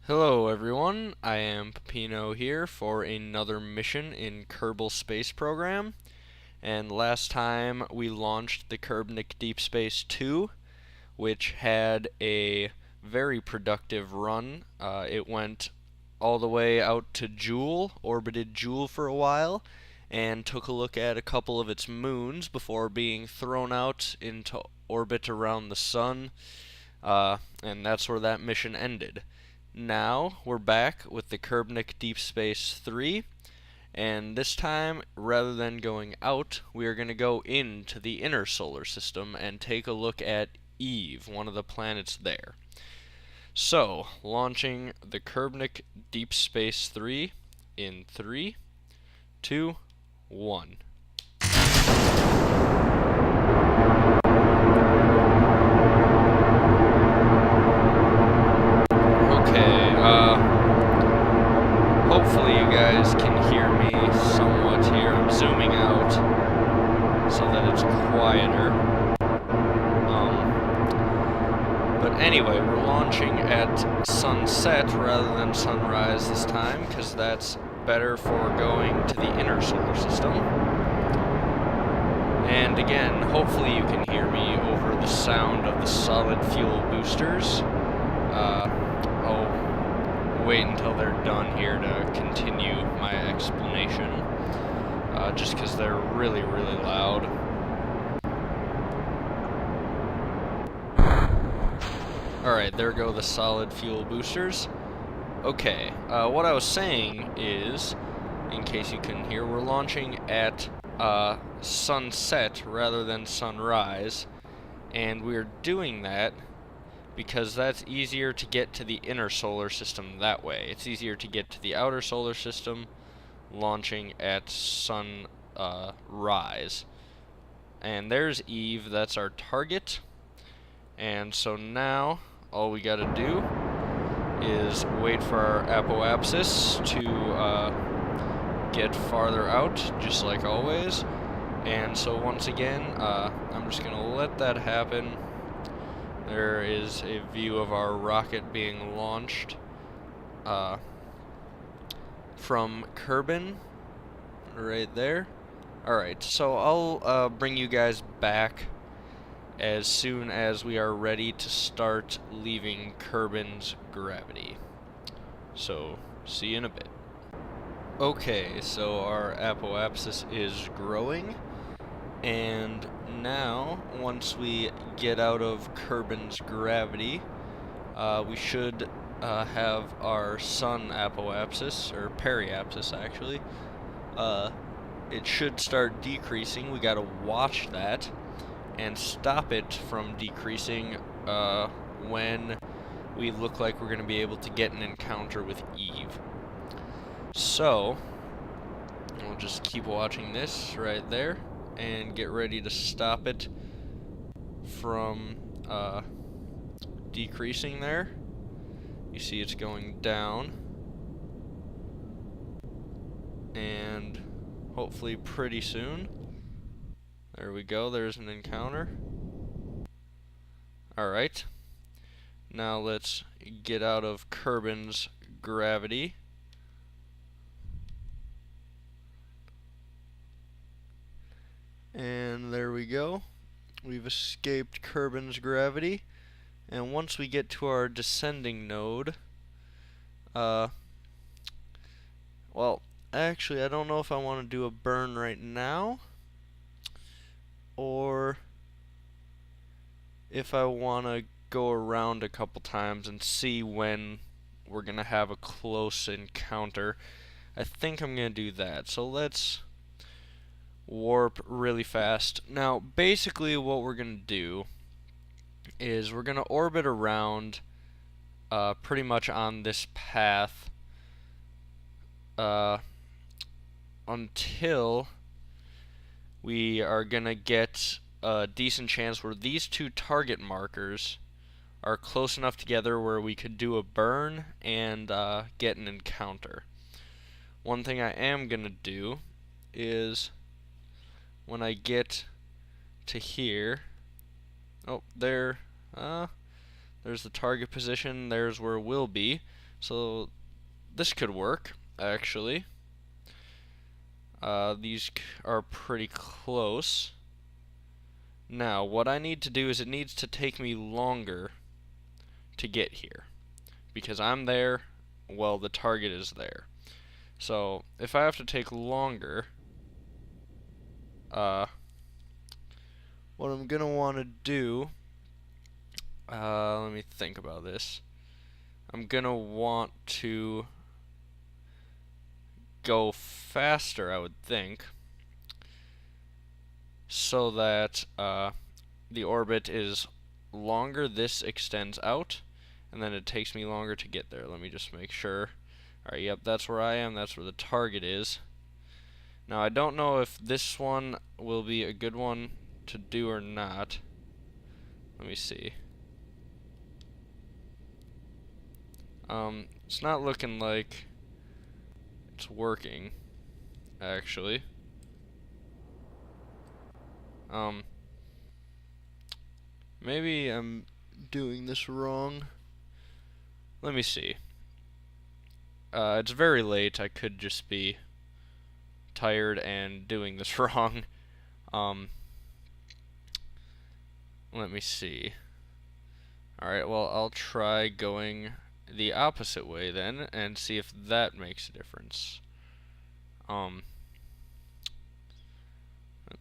Hello everyone, I am Peppino here for another mission in Kerbal Space Program. And last time we launched the Kerbnik Deep Space 2, which had a very productive run. It went all the way out to Jool, orbited Jool for a while, and took a look at a couple of its moons before being thrown out into orbit around the Sun. And that's where that mission ended. Now we're back with the Kerbnik Deep Space 3, and this time, rather than going out, we are going to go into the inner solar system and take a look at Eve, one of the planets there. So, launching the Kerbnik Deep Space 3 in 3, 2, 1. Hopefully you guys can hear me somewhat here. I'm zooming out so that it's quieter. But anyway, we're launching at sunset rather than sunrise this time, because that's better for going to the inner solar system. And again, hopefully you can hear me over the sound of the solid fuel boosters. I'll wait until they're done here to continue my explanation, just because they're really, really loud. Alright, there go the solid fuel boosters. Okay, what I was saying is, in case you couldn't hear, we're launching at sunset rather than sunrise, and we're doing that because that's easier to get to the inner solar system that way. It's easier to get to the outer solar system launching at sunrise. And there's Eve, that's our target. And so now, all we gotta do is wait for our apoapsis to get farther out, just like always. And so once again, I'm just gonna let that happen. There is a view of our rocket being launched from Kerbin, right there. Alright, so I'll bring you guys back as soon as we are ready to start leaving Kerbin's gravity. So, see you in a bit. Okay, so our apoapsis is growing. And now, once we get out of Kerbin's gravity, we should have our sun apoapsis, or periapsis actually. It should start decreasing. We gotta watch that and stop it from decreasing when we look like we're gonna be able to get an encounter with Eve. So, we'll just keep watching this right there and get ready to stop it from decreasing there. You see it's going down, and hopefully pretty soon, there we go, there's an encounter. Alright, now let's get out of Kerbin's gravity. And there we go. We've escaped Kerbin's gravity. And once we get to our descending node, well, actually, I don't know if I want to do a burn right now, or if I want to go around a couple times and see when we're going to have a close encounter. I think I'm going to do that. So let's warp really fast. Now, basically what we're going to do is we're going to orbit around pretty much on this path until we are going to get a decent chance where these two target markers are close enough together where we could do a burn and get an encounter. One thing I am going to do is, when I get to here, oh, there's the target position, there's where we'll be, So this could work, actually. These are pretty close. Now, what I need to do is it needs to take me longer to get here. Because I'm there, well, the target is there. So, if I have to take longer, what I'm going to want to do, let me think about this. I'm going to want to go faster, I would think, so that the orbit is longer. This extends out, and then it takes me longer to get there. Let me just make sure. Alright, yep, that's where I am. That's where the target is. Now, I don't know if this one will be a good one to do or not. Let me see. It's not looking like it's working, actually. Maybe I'm doing this wrong. Let me see. It's very late. I could just be tired and doing this wrong. Let me see. Alright, well, I'll try going the opposite way then and see if that makes a difference. Let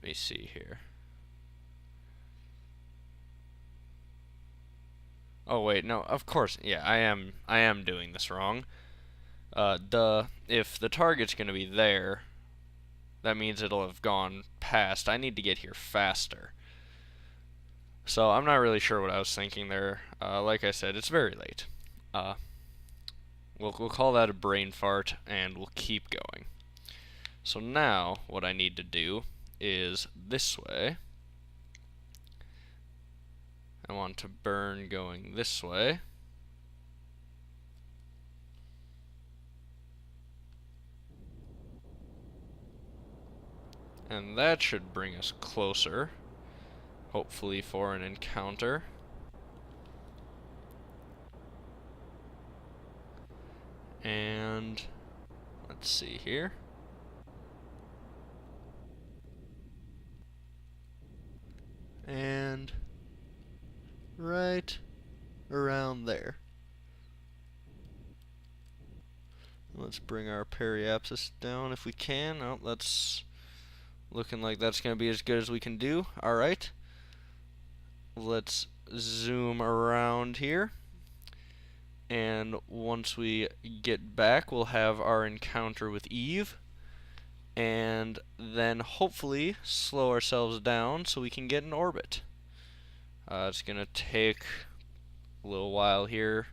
me see here. Oh wait, no, of course, yeah, I am doing this wrong. If the target's gonna be there, that means it'll have gone past. I need to get here faster. So I'm not really sure what I was thinking there. Like I said, it's very late. We'll call that a brain fart, and we'll keep going. So now, what I need to do is this way. I want to burn going this way. And that should bring us closer, hopefully for an encounter. And let's see here. And right around there. Let's bring our periapsis down if we can. Oh, that's looking like that's going to be as good as we can do. Alright. Let's zoom around here. And once we get back, we'll have our encounter with Eve. And then hopefully slow ourselves down so we can get in orbit. It's going to take a little while here.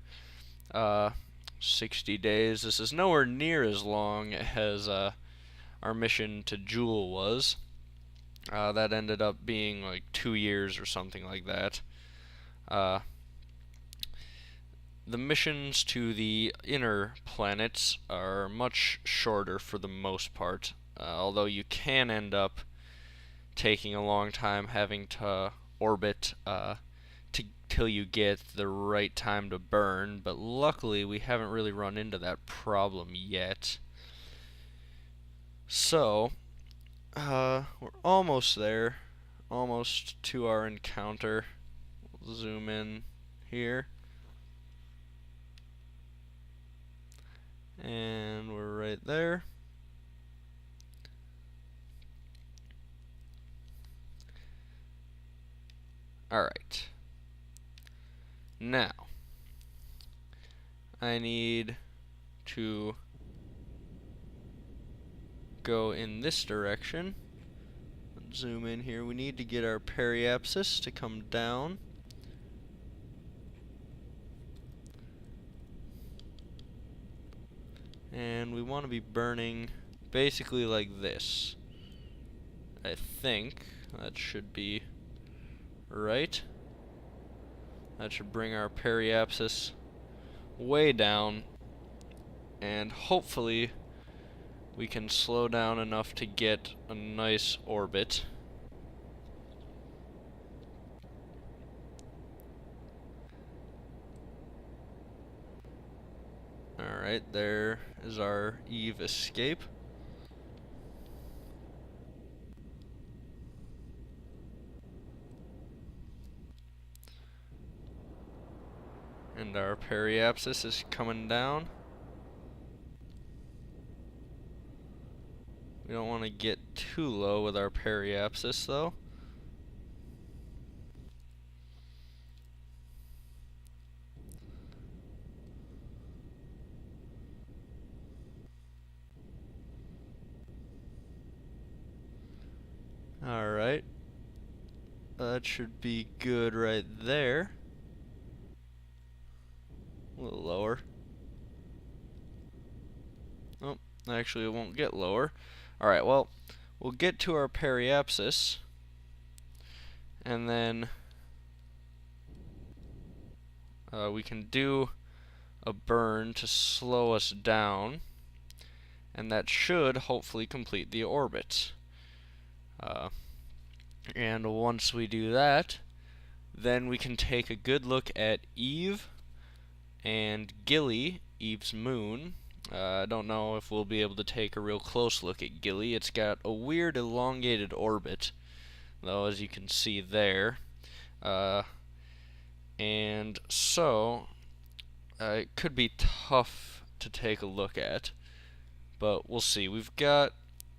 60 days. This is nowhere near as long as our mission to Jool was. That ended up being like 2 years or something like that. The missions to the inner planets are much shorter for the most part, although you can end up taking a long time having to orbit till you get the right time to burn, but luckily we haven't really run into that problem yet. So, we're almost there, almost to our encounter. We'll zoom in here. And we're right there. Alright. Now, I need to go in this direction. Let's zoom in here. We need to get our periapsis to come down. And we want to be burning basically like this. I think that should be right. That should bring our periapsis way down, and hopefully we can slow down enough to get a nice orbit. Alright, there is our Eve escape. And our periapsis is coming down. We don't want to get too low with our periapsis though. Alright. That should be good right there. A little lower. Oh, actually it won't get lower. Alright, well, we'll get to our periapsis, and then we can do a burn to slow us down, and that should hopefully complete the orbit. And once we do that, then we can take a good look at Eve and Gilly, Eve's moon. I don't know if we'll be able to take a real close look at Gilly. It's got a weird elongated orbit, though, as you can see there. And so, it could be tough to take a look at, but we'll see. We've got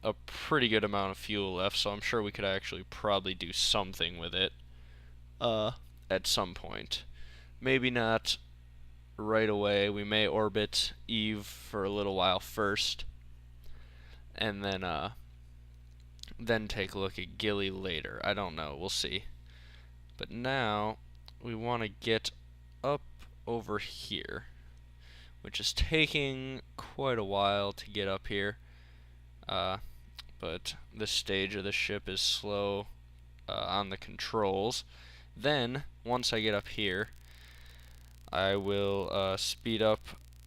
a pretty good amount of fuel left, so I'm sure we could actually probably do something with it at some point. Maybe not right away. We may orbit Eve for a little while first, and then take a look at Gilly later. I don't know. We'll see. But now we want to get up over here, which is taking quite a while to get up here. But this stage of the ship is slow on the controls. Then, once I get up here, I will speed up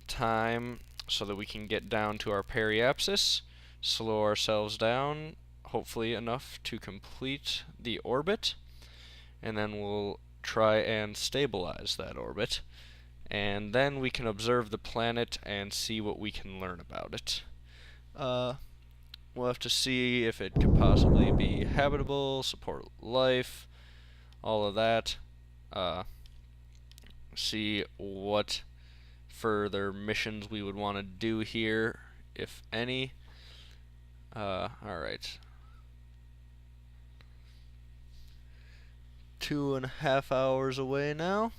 time so that we can get down to our periapsis, slow ourselves down, hopefully enough to complete the orbit, and then we'll try and stabilize that orbit. And then we can observe the planet and see what we can learn about it. We'll have to see if it could possibly be habitable, support life, all of that. See what further missions we would want to do here, if any. Alright. 2.5 hours away now.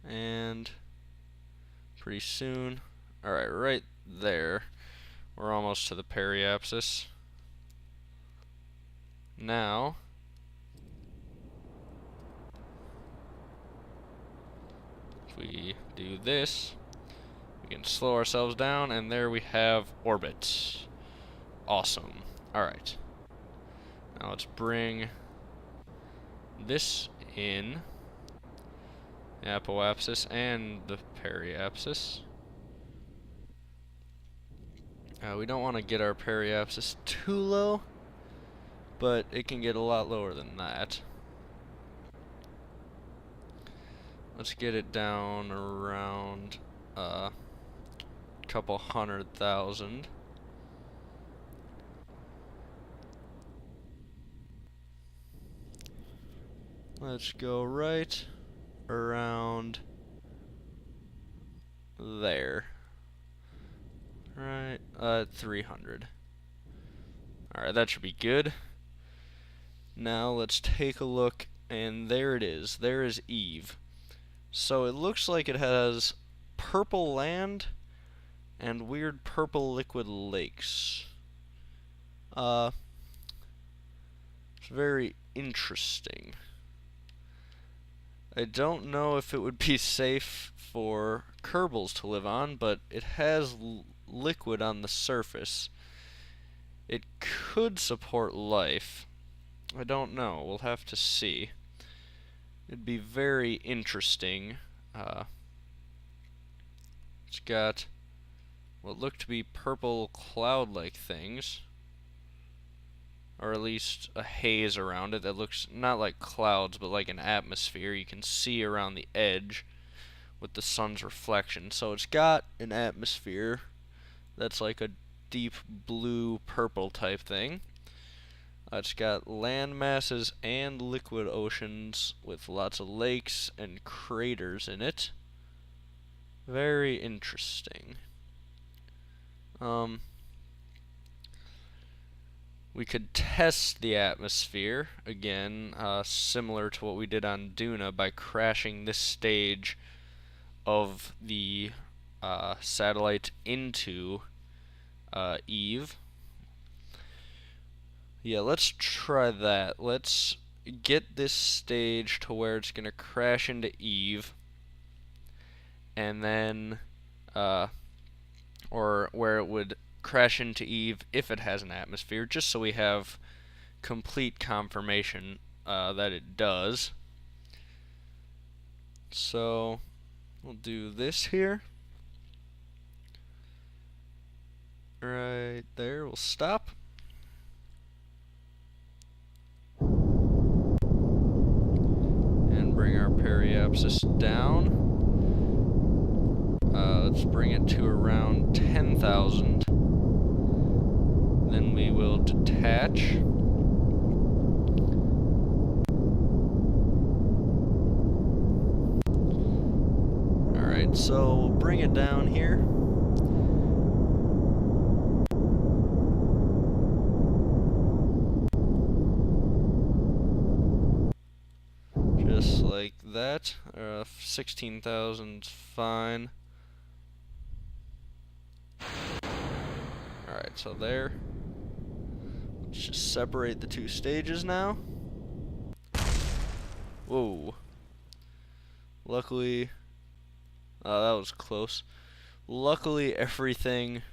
And pretty soon. Alright, right there. We're almost to the periapsis. Now, if we do this, we can slow ourselves down, and there we have orbit. Awesome. Alright. Now let's bring this in. The apoapsis and the periapsis. We don't want to get our periapsis too low, but it can get a lot lower than that. Let's get it down around a couple 100,000. Let's go right around there. Right, 300. Alright, that should be good. Now let's take a look, and there it is. There is Eve. So it looks like it has purple land and weird purple liquid lakes. It's very interesting. I don't know if it would be safe for Kerbals to live on, but it has liquid on the surface. It could support life. I don't know. We'll have to see. It'd be very interesting. It's got what look to be purple cloud-like things, or at least a haze around it that looks not like clouds but like an atmosphere. You can see around the edge with the sun's reflection. So it's got an atmosphere that's like a deep blue purple type thing. It's got land masses and liquid oceans with lots of lakes and craters in it. Very interesting. We could test the atmosphere again, similar to what we did on Duna, by crashing this stage of the satellite into Eve. Yeah, let's try that. Let's get this stage to where it's gonna crash into Eve, and then, or where it would crash into Eve if it has an atmosphere, just so we have complete confirmation that it does. So we'll do this here. Right there, we'll stop. And bring our periapsis down. Let's bring it to around 10,000. Then we will detach. Alright, so we'll bring it down here. Just like that. 16,000's fine. Alright, so there. Let's just separate the two stages now. Whoa. Luckily, that was close. Luckily, everything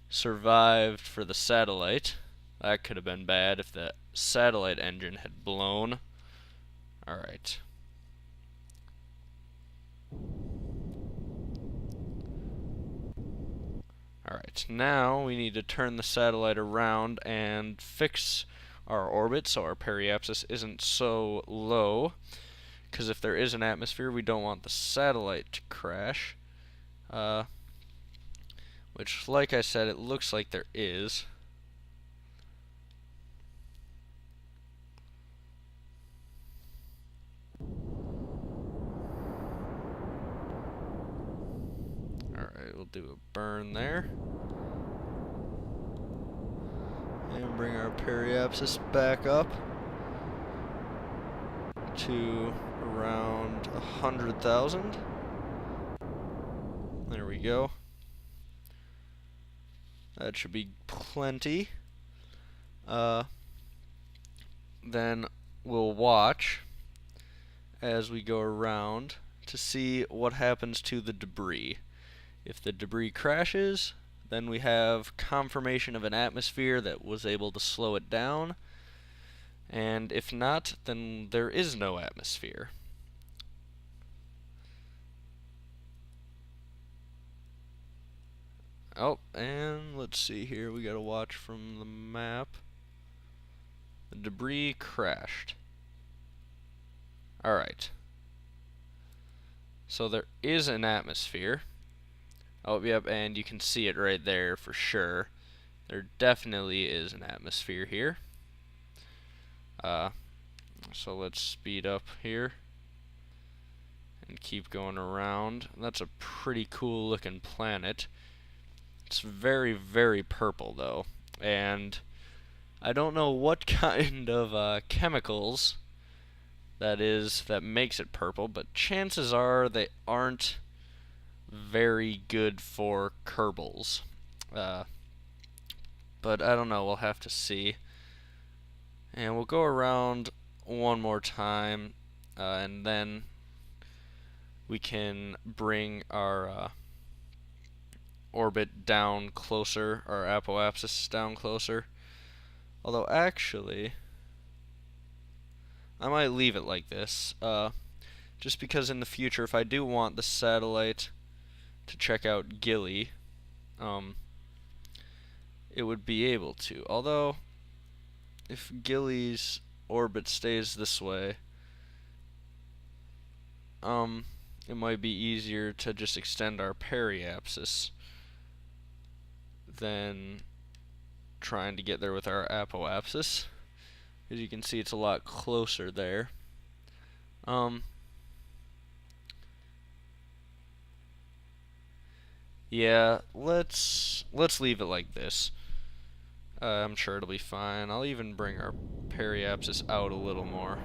survived for the satellite. That could have been bad if the satellite engine had blown. Alright. Alright, now we need to turn the satellite around and fix our orbit so our periapsis isn't so low. Because if there is an atmosphere, we don't want the satellite to crash. Which, like I said, it looks like there is. Alright, we'll do a burn there. And bring our periapsis back up to around 100,000. There we go. That should be plenty. Then we'll watch as we go around to see what happens to the debris. If the debris crashes, then we have confirmation of an atmosphere that was able to slow it down. And if not, then there is no atmosphere. Oh, and let's see here. We gotta watch from the map. The debris crashed. Alright. So there is an atmosphere. Oh, yep, and you can see it right there for sure. There definitely is an atmosphere here. So let's speed up here and keep going around. That's a pretty cool looking planet. It's very, very purple though, and I don't know what kind of chemicals that is that makes it purple, but chances are they aren't very good for Kerbals. But I don't know, we'll have to see. And we'll go around one more time, and then we can bring our orbit down closer, our apoapsis down closer. Although actually, I might leave it like this, just because in the future, if I do want the satellite to check out Gilly, it would be able to. Although, if Gilly's orbit stays this way, it might be easier to just extend our periapsis than trying to get there with our apoapsis. As you can see, it's a lot closer there. Yeah, let's leave it like this. I'm sure it'll be fine. I'll even bring our periapsis out a little more.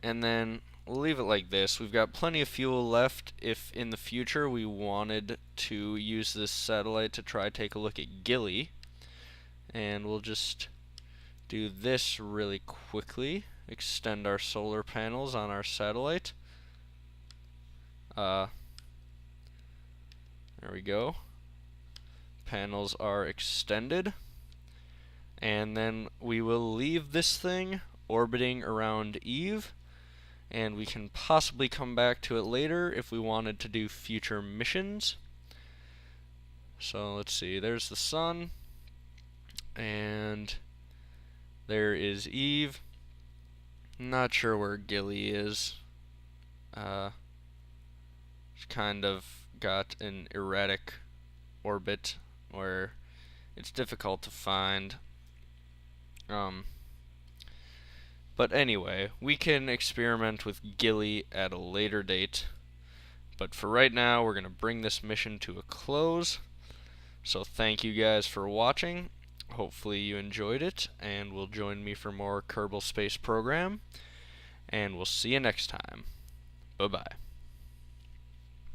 And then we'll leave it like this. We've got plenty of fuel left if in the future we wanted to use this satellite to try take a look at Gilly. And we'll just do this really quickly. Extend our solar panels on our satellite. There we go. Panels are extended. And then we will leave this thing orbiting around Eve, and we can possibly come back to it later if we wanted to do future missions. So let's see, there's the sun, and there is Eve. Not sure where Gilly is. It's kind of got an erratic orbit where it's difficult to find. But anyway, we can experiment with Gilly at a later date. But for right now, we're going to bring this mission to a close. So thank you guys for watching. Hopefully you enjoyed it, and will join me for more Kerbal Space Program. And we'll see you next time. Bye-bye.